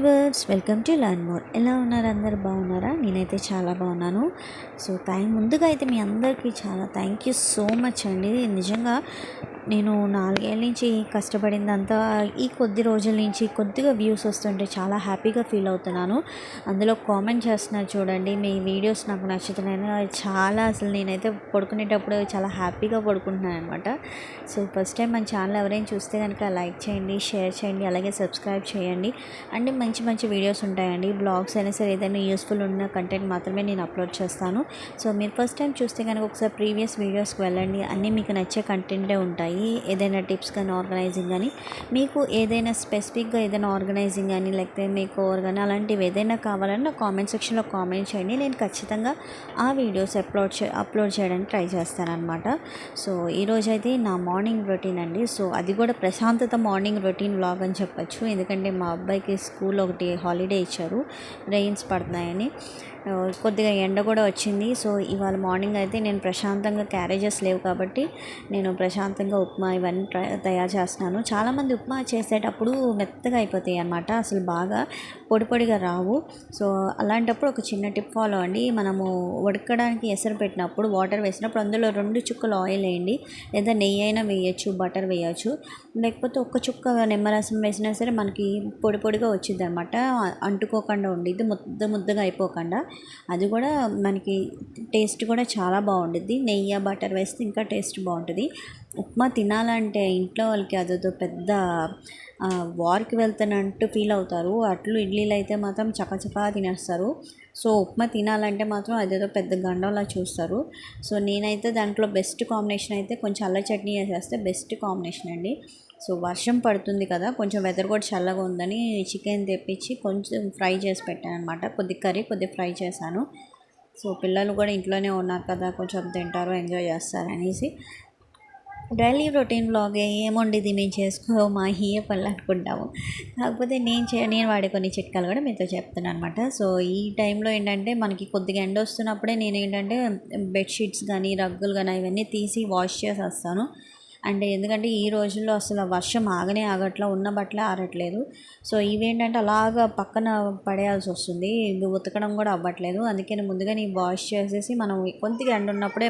Viewers, welcome to learn more. ఎలా ఉన్నారు? అందరు బాగున్నారా? నేనైతే చాలా బాగున్నాను. సో ముందుగా అయితే మీ అందరికీ చాలా థ్యాంక్ యూ సో మచ్ అండి. నిజంగా నేను 4 ఏళ్ళ నుంచి కష్టపడిందంతా ఈ కొద్ది రోజుల నుంచి కొద్దిగా వ్యూస్ వస్తుంటే చాలా హ్యాపీగా ఫీల్ అవుతున్నాను. అందులో కామెంట్ చేస్తున్నారు చూడండి, మీ వీడియోస్ నాకు నచ్చుతున్నాయి. చాలా అసలు నేనైతే పడుకునేటప్పుడు చాలా హ్యాపీగా పడుకుంటున్నాను అనమాట. సో ఫస్ట్ టైం మన ఛానల్ ఎవరైనా చూస్తే కనుక లైక్ చేయండి, షేర్ చేయండి, అలాగే సబ్స్క్రైబ్ చేయండి. అండ్ మంచి మంచి వీడియోస్ ఉంటాయండి. బ్లాగ్స్ అయినా సరే ఏదైనా యూస్ఫుల్ ఉన్న కంటెంట్ మాత్రమే నేను అప్లోడ్ చేస్తాను. సో మీరు ఫస్ట్ టైం చూస్తే కనుక ఒకసారి ప్రీవియస్ వీడియోస్కి వెళ్ళండి. అన్నీ మీకు నచ్చే కంటెంటే ఉంటాయి. ఏదైనా టిప్స్ కానీ ఆర్గనైజింగ్ కానీ, మీకు ఏదైనా స్పెసిఫిక్గా ఏదైనా ఆర్గనైజింగ్ కానీ లేకపోతే మేక్ ఓవర్ కానీ అలాంటివి ఏదైనా కావాలని నా కామెంట్ సెక్షన్లో కామెంట్ చేయండి. నేను ఖచ్చితంగా ఆ వీడియోస్ అప్లోడ్ చేయడానికి ట్రై చేస్తానన్నమాట. సో ఈరోజైతే నా మార్నింగ్ రొటీన్ అండి. సో అది కూడా ప్రశాంతత మార్నింగ్ రొటీన్ వ్లాగ్ అని చెప్పచ్చు. ఎందుకంటే మా అబ్బాయికి స్కూల్ ఒకటి హాలిడే ఇచ్చారు, రెయిన్స్ పడుతున్నాయని. కొద్దిగా ఎండ కూడా వచ్చింది. సో ఇవాళ మార్నింగ్ అయితే నేను ప్రశాంతంగా, క్యారేజెస్ లేవు కాబట్టి నేను ప్రశాంతంగా ఉప్మా ఇవన్నీ తయారు చేస్తున్నాను. చాలామంది ఉప్మా చేసేటప్పుడు మెత్తగా అయిపోతాయి అన్నమాట, అసలు బాగా పొడి పొడిగా రావు. సో అలాంటప్పుడు ఒక చిన్న టిప్ ఫాలో అండి. మనము ఉడకడానికి ఎసరు పెట్టినప్పుడు వాటర్ వేసినప్పుడు అందులో 2 చుక్కలు ఆయిల్ వేయండి, లేదా నెయ్యి అయినా వేయచ్చు, బటర్ వేయచ్చు. లేకపోతే ఒక్క చుక్క నిమ్మరసం వేసినా సరే మనకి పొడి పొడిగా వచ్చింది అనమాట, అంటుకోకుండా ఉండిద్ది, ముద్దగా అయిపోకుండా. అది కూడా మనకి టేస్ట్ కూడా చాలా బాగుంటుంది. నెయ్యి బటర్ వేస్తే ఇంకా టేస్ట్ బాగుంటుంది. ఉప్మా తినాలంటే ఇంట్లో వాళ్ళకి అదేదో పెద్ద వార్కి వెళ్తున్నట్టు ఫీల్ అవుతారు. అట్లు ఇడ్లీలు అయితే మాత్రం చకచకా తినేస్తారు. సో ఉప్మా తినాలంటే మాత్రం అదేదో పెద్ద గండంలా చూస్తారు. సో నేనైతే దాంట్లో బెస్ట్ కాంబినేషన్ అయితే కొంచెం అల్ల చట్నీ వేసేస్తే బెస్ట్ కాంబినేషన్ అండి. సో వర్షం పడుతుంది కదా, కొంచెం వెదర్ కూడా చల్లగా ఉందని చికెన్ తెప్పించి కొంచెం ఫ్రై చేసి పెట్టాను అనమాట. కొద్ది కర్రీ, కొద్ది ఫ్రై చేశాను. సో పిల్లలు కూడా ఇంట్లోనే ఉన్నారు కదా, కొంచెం తింటారు, ఎంజాయ్ చేస్తారు అనేసి. డైలీ రొటీన్ వ్లాగ్ ఏముండేది, మేము చేసుకో మా హీయ పనులు అనుకుంటాము. కాకపోతే నేను వాడే కొన్ని చిట్కాలు కూడా మీతో చెప్తున్నాను అనమాట. సో ఈ టైంలో ఏంటంటే మనకి కొద్దిగా ఎండ వస్తున్నప్పుడే నేను ఏంటంటే బెడ్షీట్స్ కానీ రగ్గులు కానీ ఇవన్నీ తీసి వాష్ చేసి వస్తాను. అండ్ ఎందుకంటే ఈ రోజుల్లో అసలు వర్షం ఆగట్లా, ఉన్న బట్టలే ఆరట్లేదు. సో ఇవేంటంటే అలాగా పక్కన పడేయాల్సి వస్తుంది, ఇవి ఉతకడం కూడా అవ్వట్లేదు. అందుకని ముందుగానే వాష్ చేసేసి మనం కొద్దిగా ఎండ ఉన్నప్పుడే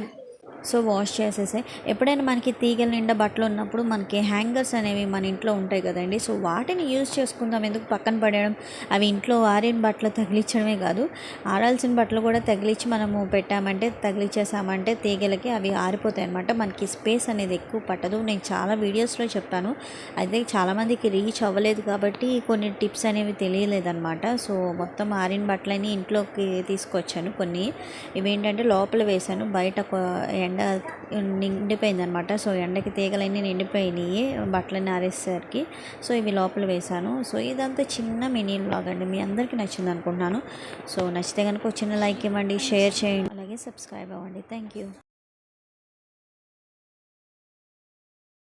వాష్ చేసేసే. ఎప్పుడైనా మనకి తీగల నిండా బట్టలు ఉన్నప్పుడు మనకి హ్యాంగర్స్ అనేవి మన ఇంట్లో ఉంటాయి కదండి. సో వాటిని యూజ్ చేసుకుందాం, ఎందుకు పక్కన పడేయడం. అవి ఇంట్లో ఆరిన బట్టలు తగిలించడమే కాదు, ఆరాల్సిన బట్టలు కూడా తగిలించి మనము తగిలించేసామంటే తీగలకి అవి ఆరిపోతాయి అన్నమాట. మనకి స్పేస్ అనేది ఎక్కువ పట్టదు. నేను చాలా వీడియోస్లో చెప్పాను, అయితే చాలామందికి రీచ్ అవ్వలేదు కాబట్టి కొన్ని టిప్స్ అనేవి తెలియలేదన్నమాట. సో మొత్తం ఆరిన బట్టలని ఇంట్లోకి తీసుకొచ్చాను. కొన్ని ఇవేంటంటే లోపల వేశాను, బయట ఎండ నిండిపోయింది అనమాట. సో ఎండకి తీగలన్నీ నిండిపోయినాయి బట్టలన్నీ ఆరేసరికి. సో ఇవి లోపల వేశాను. సో ఇదంతా చిన్న మినీ వ్లాగ్ అండి, మీ అందరికీ నచ్చింది అనుకుంటున్నాను. సో నచ్చితే కనుక చిన్న లైక్ ఇవ్వండి, షేర్ చేయండి, అలాగే సబ్స్క్రైబ్ అవ్వండి. Thank you.